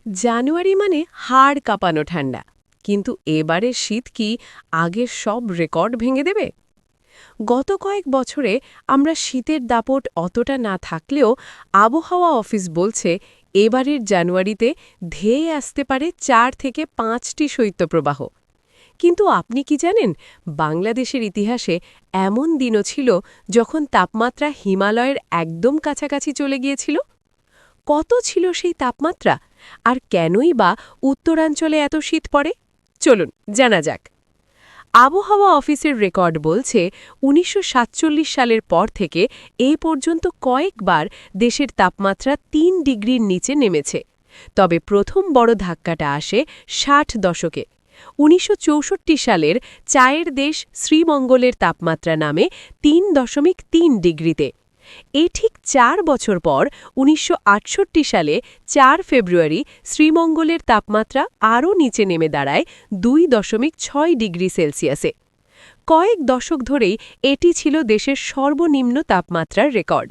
জানুয়ারি মানে হাড় কাঁপানো ঠান্ডা। কিন্তু এবারের শীত কি আগের সব রেকর্ড ভেঙে দেবে? গত কয়েক বছরে আমরা শীতের দাপট অতটা না থাকলেও আবহাওয়া অফিস বলছে এবারের জানুয়ারিতে ধেয়ে আসতে পারে ৪ থেকে ৫টি শৈত্যপ্রবাহ। কিন্তু আপনি কি জানেন, বাংলাদেশের ইতিহাসে এমন দিনও ছিল যখন তাপমাত্রা হিমালয়ের একদম কাছাকাছি চলে গিয়েছিল? কত ছিল সেই তাপমাত্রা, আর কেনই বা উত্তরাঞ্চলে এত শীত পড়ে? চলুন জানা যাক। আবহাওয়া অফিসের রেকর্ড বলছে ১৯৪৭ সালের পর থেকে এই পর্যন্ত কয়েকবার দেশের তাপমাত্রা ৩ ডিগ্রির নিচে নেমেছে। তবে প্রথম বড় ধাক্কাটা আসে ৬০ দশকে। ১৯৬৪ সালের চায়ের দেশ শ্রীমঙ্গলের তাপমাত্রা নামে ৩.৩ ডিগ্রিতে। এই ঠিক ৪ বছর পর ১৯৬৮ সালে ৪ ফেব্রুয়ারি শ্রীমঙ্গলের তাপমাত্রা আরও নিচে নেমে দাঁড়ায় ২.৬ ডিগ্রি সেলসিয়াসে। কয়েক দশক ধরেই এটি ছিল দেশের সর্বনিম্ন তাপমাত্রার রেকর্ড।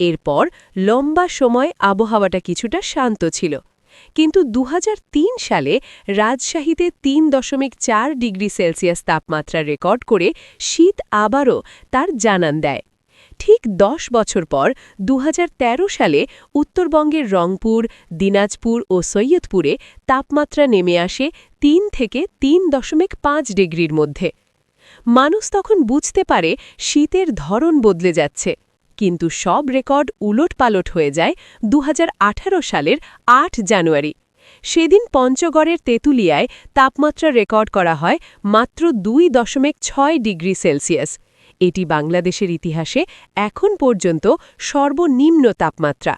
এরপর লম্বা সময় আবহাওয়াটা কিছুটা শান্ত ছিল, কিন্তু ২০০৩ সালে রাজশাহীতে ৩.৪ ডিগ্রি সেলসিয়াস তাপমাত্রা রেকর্ড করে শীত আবারও তার জানান দেয়। ঠিক ১০ বছর পর ২০১৩ সালে উত্তরবঙ্গের রংপুর, দিনাজপুর ও সৈয়দপুরে তাপমাত্রা নেমে আসে ৩ থেকে ৩.৫ ডিগ্রির মধ্যে। মানুষ তখন বুঝতে পারে শীতের ধরন বদলে যাচ্ছে, কিন্তু সব রেকর্ড উলটপালট হয়ে যায় ২০১৮ সালের ৮ জানুয়ারি। সেদিন পঞ্চগড়ের তেঁতুলিয়ায় তাপমাত্রা রেকর্ড করা হয় মাত্র ২.৬ ডিগ্রি সেলসিয়াস। এটি বাংলাদেশের ইতিহাসে এখন পর্যন্ত সর্বনিম্ন তাপমাত্রা।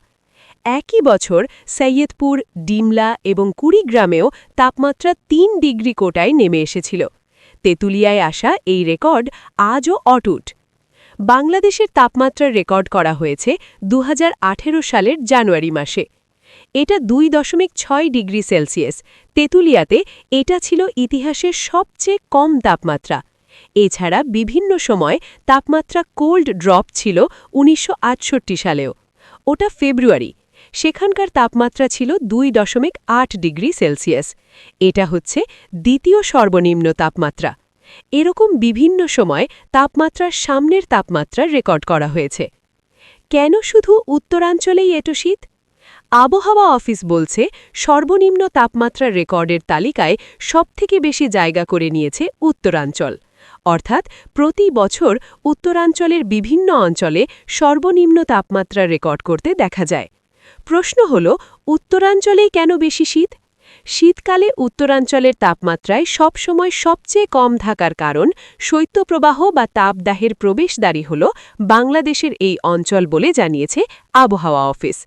একই বছর সৈয়দপুর, ডিমলা এবং কুড়িগ্রামেও তাপমাত্রা ৩ ডিগ্রি কোটায় নেমে এসেছিল। তেঁতুলিয়ায় আসা এই রেকর্ড আজও অটুট। বাংলাদেশের তাপমাত্রা রেকর্ড করা হয়েছে ২০১৮ সালের জানুয়ারি মাসে। এটা ২.৬ ডিগ্রি সেলসিয়াস। তেঁতুলিয়াতে এটা ছিল ইতিহাসের সবচেয়ে কম তাপমাত্রা। এছাড়া বিভিন্ন সময় তাপমাত্রা কোল্ড ড্রপ ছিল ১৯৬৮ সালেও। ওটা ফেব্রুয়ারি। সেখানকার তাপমাত্রা ছিল ২.৮ ডিগ্রি সেলসিয়াস। এটা হচ্ছে দ্বিতীয় সর্বনিম্ন তাপমাত্রা। এরকম বিভিন্ন সময় তাপমাত্রার সামনের তাপমাত্রা রেকর্ড করা হয়েছে। কেন শুধু উত্তরাঞ্চলেই এত শীত? আবহাওয়া অফিস বলছে সর্বনিম্ন তাপমাত্রা রেকর্ডের তালিকায় সবথেকে বেশি জায়গা করে নিয়েছে উত্তরাঞ্চল। অর্থাৎ প্রতি বছর উত্তরাঞ্চলের বিভিন্ন অঞ্চলে সর্বনিম্ন তাপমাত্রা রেকর্ড করতে দেখা যায়। প্রশ্ন হল, উত্তরাঞ্চলেই কেন বেশি শীত? শীতকালে উত্তরাঞ্চলের তাপমাত্রায় সবসময় সবচেয়ে কম থাকার কারণ শৈত্যপ্রবাহ বা তাপদাহের প্রবেশদ্বারই হল বাংলাদেশের এই অঞ্চল বলে জানিয়েছে আবহাওয়া অফিস।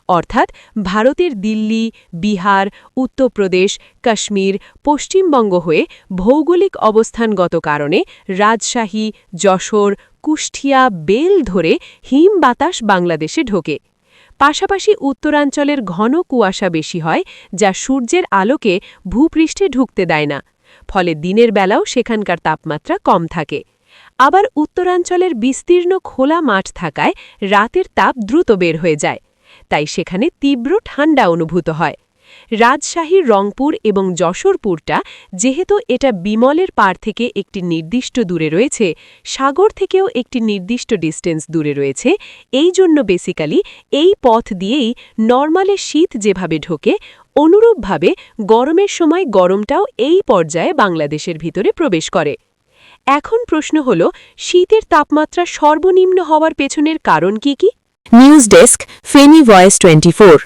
অর্থাৎ ভারতের দিল্লি, বিহার, উত্তরপ্রদেশ, কাশ্মীর, পশ্চিমবঙ্গ হয়ে ভৌগোলিক অবস্থানগত কারণে রাজশাহী, যশোর, কুষ্টিয়া, বেল ধরে হিম বাতাস বাংলাদেশে ঢোকে। পাশাপাশি উত্তরাঞ্চলের ঘন কুয়াশা বেশি হয়, যা সূর্যের আলোকে ভূপৃষ্ঠে ঢুকতে দেয় না। ফলে দিনের বেলাও সেখানকার তাপমাত্রা কম থাকে। আবার উত্তরাঞ্চলের বিস্তীর্ণ খোলা মাঠ থাকায় রাতের তাপ দ্রুত বের হয়ে যায়। তাই সেখানে তীব্র ঠান্ডা অনুভূত হয়। রাজশাহীর রংপুর এবং যশোরপুরটা যেহেতু এটা বিমলের পার থেকে একটি নির্দিষ্ট দূরে রয়েছে, সাগর থেকেও একটি নির্দিষ্ট ডিস্টেন্স দূরে রয়েছে, এই জন্য বেসিক্যালি এই পথ দিয়েই নরমালে শীত যেভাবে ঢোকে, অনুরূপভাবে গরমের সময় গরমটাও এই পর্যায়ে বাংলাদেশের ভিতরে প্রবেশ করে। এখন প্রশ্ন হল, শীতের তাপমাত্রা সর্বনিম্ন হওয়ার পেছনের কারণ কি? News desk, Feni voice 24।